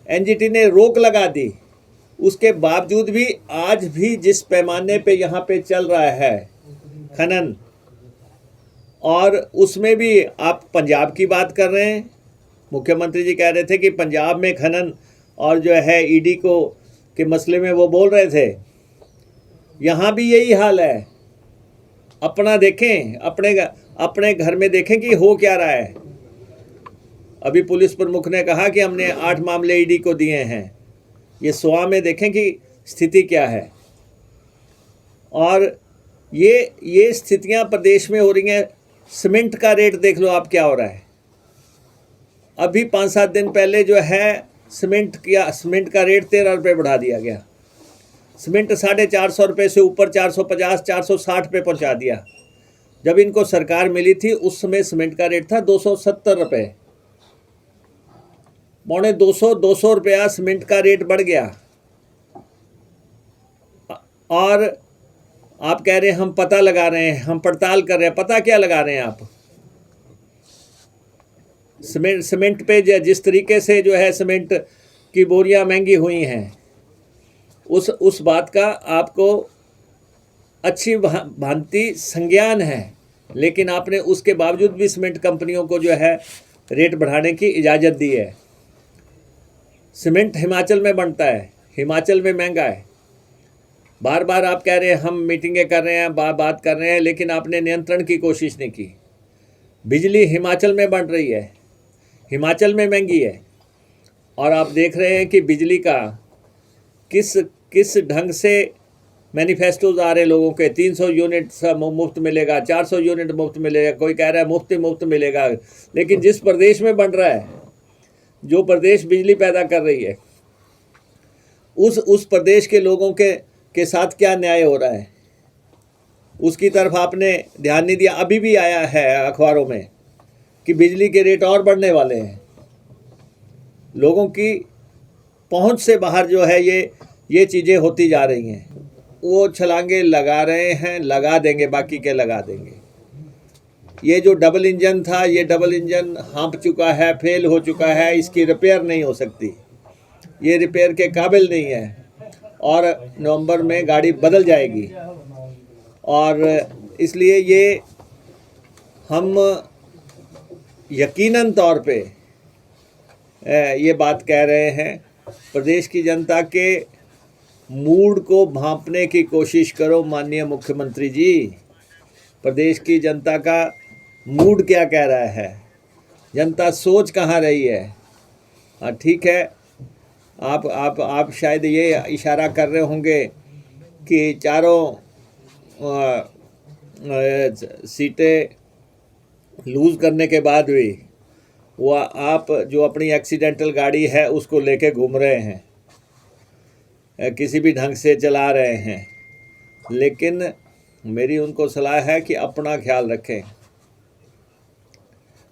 NGT ने रोक लगा दी, उसके बावजूद भी आज भी जिस पैमाने पे यहाँ पे चल रहा है खनन, और उसमें भी आप पंजाब की बात कर रहे हैं। मुख्यमंत्री जी कह रहे थे कि पंजाब में खनन और जो है ईडी को के मसले में वो बोल रहे थे, यहाँ भी यही हाल है। अपना देखें, अपने घर में देखें कि हो क्या रहा है। अभी पुलिस प्रमुख ने कहा कि हमने 8 मामले ईडी को दिए हैं। ये सोआ में देखें कि स्थिति क्या है। और ये स्थितियां प्रदेश में हो रही हैं। सीमेंट का रेट देख लो आप क्या हो रहा है। अभी 5-7 दिन पहले जो है सीमेंट का रेट 13 रुपये बढ़ा दिया गया। सीमेंट 450 रुपये से ऊपर 450 460 पे पहुंचा दिया। जब इनको सरकार मिली थी उस समय सीमेंट का रेट था 270 रुपये। 200 रुपया सीमेंट का रेट बढ़ गया। और आप कह रहे हैं हम पता लगा रहे हैं, हम पड़ताल कर रहे हैं। पता क्या लगा रहे हैं आप? सीमेंट पे जिस तरीके से जो है सीमेंट की बोरियां महंगी हुई हैं, उस बात का आपको अच्छी भांति संज्ञान है, लेकिन आपने उसके बावजूद भी सीमेंट कंपनियों को जो है रेट बढ़ाने की इजाज़त दी है। सीमेंट हिमाचल में बनता है, हिमाचल में महंगा है। बार बार आप कह रहे हैं हम मीटिंगें कर रहे हैं, बात कर रहे हैं, लेकिन आपने नियंत्रण की कोशिश नहीं की। बिजली हिमाचल में बन रही है, हिमाचल में महंगी है, और आप देख रहे हैं कि बिजली का किस ढंग से मैनिफेस्टोज आ रहे हैं लोगों के। 300 यूनिट मुफ्त मिलेगा, 400 यूनिट मुफ्त मिलेगा, कोई कह रहा है मुफ्त मिलेगा। लेकिन जिस प्रदेश में बन रहा है, जो प्रदेश बिजली पैदा कर रही है, उस प्रदेश के लोगों के साथ क्या न्याय हो रहा है, उसकी तरफ आपने ध्यान नहीं दिया। अभी भी आया है अखबारों में कि बिजली के रेट और बढ़ने वाले हैं। लोगों की पहुंच से बाहर जो है ये चीज़ें होती जा रही हैं। वो छलांगे लगा रहे हैं, लगा देंगे, बाकी के लगा देंगे। ये जो डबल इंजन था, ये डबल इंजन हाँप चुका है, फेल हो चुका है, इसकी रिपेयर नहीं हो सकती, ये रिपेयर के काबिल नहीं है, और नवंबर में गाड़ी बदल जाएगी। और इसलिए ये हम यकीनन तौर पे ये बात कह रहे हैं, प्रदेश की जनता के मूड को भांपने की कोशिश करो माननीय मुख्यमंत्री जी। प्रदेश की जनता का मूड क्या कह रहा है, जनता सोच कहाँ रही है। हाँ ठीक है, आप शायद ये इशारा कर रहे होंगे कि चारों सीटें लूज़ करने के बाद भी वो आप जो अपनी एक्सीडेंटल गाड़ी है उसको लेके घूम रहे हैं, किसी भी ढंग से चला रहे हैं। लेकिन मेरी उनको सलाह है कि अपना ख्याल रखें।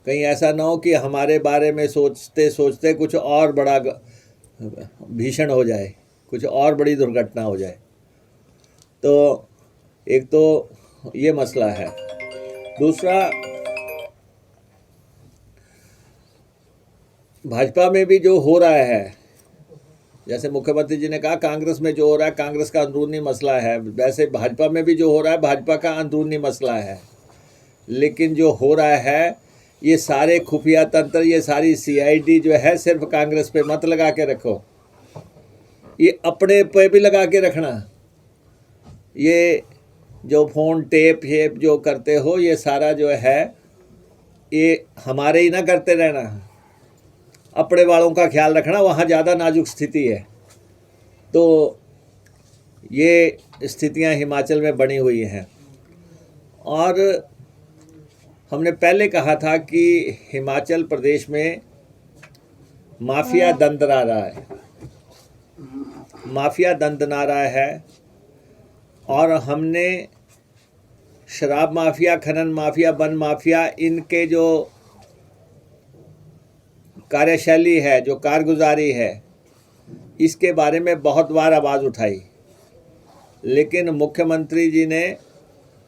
कहीं ऐसा ना हो कि हमारे बारे में सोचते सोचते कुछ और बड़ा भीषण हो जाए, कुछ और बड़ी दुर्घटना हो जाए। तो एक तो ये मसला है। दूसरा, भाजपा में भी जो हो रहा है, जैसे मुख्यमंत्री जी ने कहा कांग्रेस में जो हो रहा है कांग्रेस का अंदरूनी मसला है, वैसे भाजपा में भी जो हो रहा है भाजपा का अंदरूनी मसला है। लेकिन जो हो रहा है, ये सारे खुफिया तंत्र, ये सारी सीआईडी जो है, सिर्फ कांग्रेस पे मत लगा के रखो, ये अपने पे भी लगा के रखना। ये जो फ़ोन टेप जो करते हो, ये सारा जो है ये हमारे ही ना करते रहना, अपने वालों का ख्याल रखना, वहाँ ज़्यादा नाजुक स्थिति है। तो ये स्थितियाँ हिमाचल में बनी हुई हैं। और हमने पहले कहा था कि हिमाचल प्रदेश में माफिया दंदना रहा है, माफिया दंदना रहा है। और हमने शराब माफिया, खनन माफिया, वन माफिया, इनके जो कार्यशैली है, जो कारगुजारी है, इसके बारे में बहुत बार आवाज़ उठाई। लेकिन मुख्यमंत्री जी ने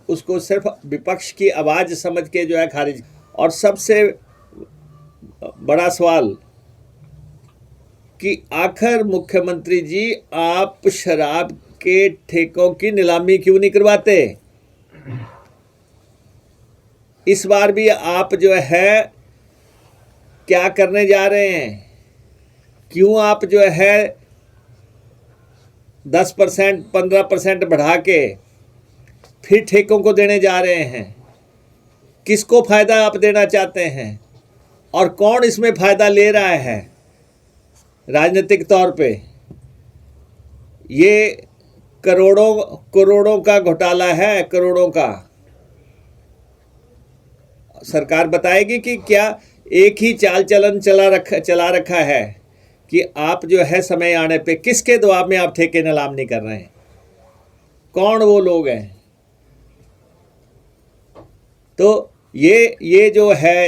उसको सिर्फ विपक्ष की आवाज़ समझ के जो है खारिज। और सबसे बड़ा सवाल कि आखिर मुख्यमंत्री जी आप शराब के ठेकों की नीलामी क्यों नहीं करवाते। इस बार भी आप जो है क्या करने जा रहे हैं, क्यों आप जो है 10% 15% बढ़ा के फिर ठेकों को देने जा रहे हैं। किसको फ़ायदा आप देना चाहते हैं और कौन इसमें फ़ायदा ले रहा है राजनीतिक तौर पे। ये करोड़ों करोड़ों का घोटाला है, करोड़ों का। सरकार बताएगी कि क्या एक ही चाल चलन चला रखा है कि आप जो है समय आने पे किसके दबाव में आप ठेके नीलाम नहीं कर रहे हैं, कौन वो लोग हैं। तो ये जो है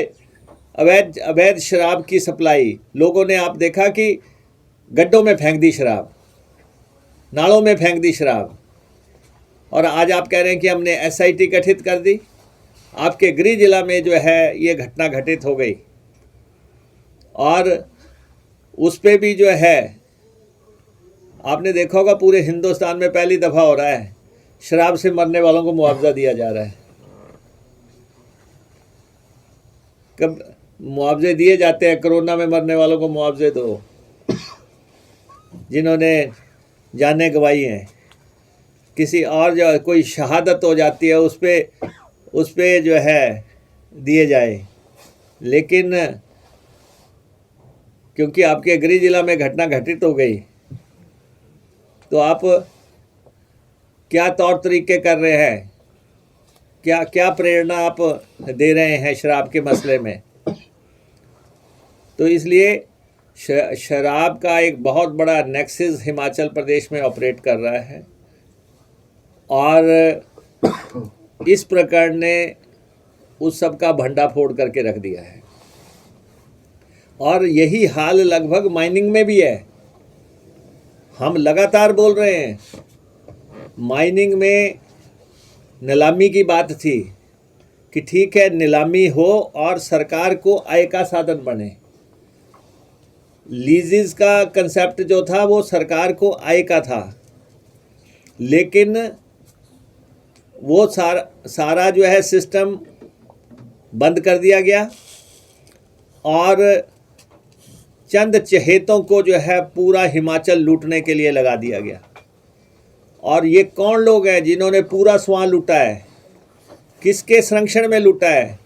अवैध शराब की सप्लाई, लोगों ने आप देखा कि गड्ढों में फेंक दी शराब, नालों में फेंक दी शराब, और आज आप कह रहे हैं कि हमने एसआईटी गठित कर दी। आपके गृह जिला में जो है ये घटना घटित हो गई और उस पे भी जो है आपने देखा होगा पूरे हिंदुस्तान में पहली दफ़ा हो रहा है शराब से मरने वालों को मुआवजा दिया जा रहा है। कब मुआवजे दिए जाते हैं, कोरोना में मरने वालों को मुआवजे दो, जिन्होंने जानें गंवाई हैं। किसी और जो कोई शहादत हो जाती है उस पे जो है दिए जाए। लेकिन क्योंकि आपके गृह जिला में घटना घटित हो गई तो आप क्या तौर तरीके कर रहे हैं, क्या प्रेरणा आप दे रहे हैं शराब के मसले में। तो इसलिए शराब का एक बहुत बड़ा नेक्सस हिमाचल प्रदेश में ऑपरेट कर रहा है और इस प्रकरण ने उस सब का भंडाफोड़ करके रख दिया है। और यही हाल लगभग माइनिंग में भी है। हम लगातार बोल रहे हैं, माइनिंग में नीलामी की बात थी कि ठीक है नीलामी हो और सरकार को आय का साधन बने। लीजेस का कंसेप्ट जो था वो सरकार को आय का था, लेकिन वो सारा जो है सिस्टम बंद कर दिया गया और चंद चहेतों को जो है पूरा हिमाचल लूटने के लिए लगा दिया गया। और ये कौन लोग हैं जिन्होंने पूरा स्वां लूटा है, किसके संरक्षण में लूटा है,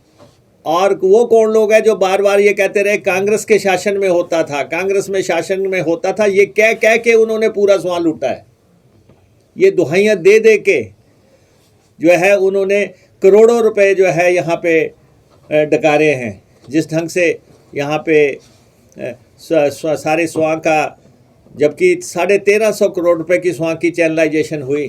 और वो कौन लोग हैं जो बार बार ये कहते रहे कांग्रेस के शासन में होता था, कांग्रेस में शासन में होता था, ये कह के उन्होंने पूरा स्वां लूटा है। ये दुहाइयाँ दे दे के जो है उन्होंने करोड़ों रुपए जो है यहाँ पे डकारे हैं। जिस ढंग से यहाँ पे सारे स्वां का, जबकि 1350 करोड़ रुपए की स्वां की चैनलाइजेशन हुई।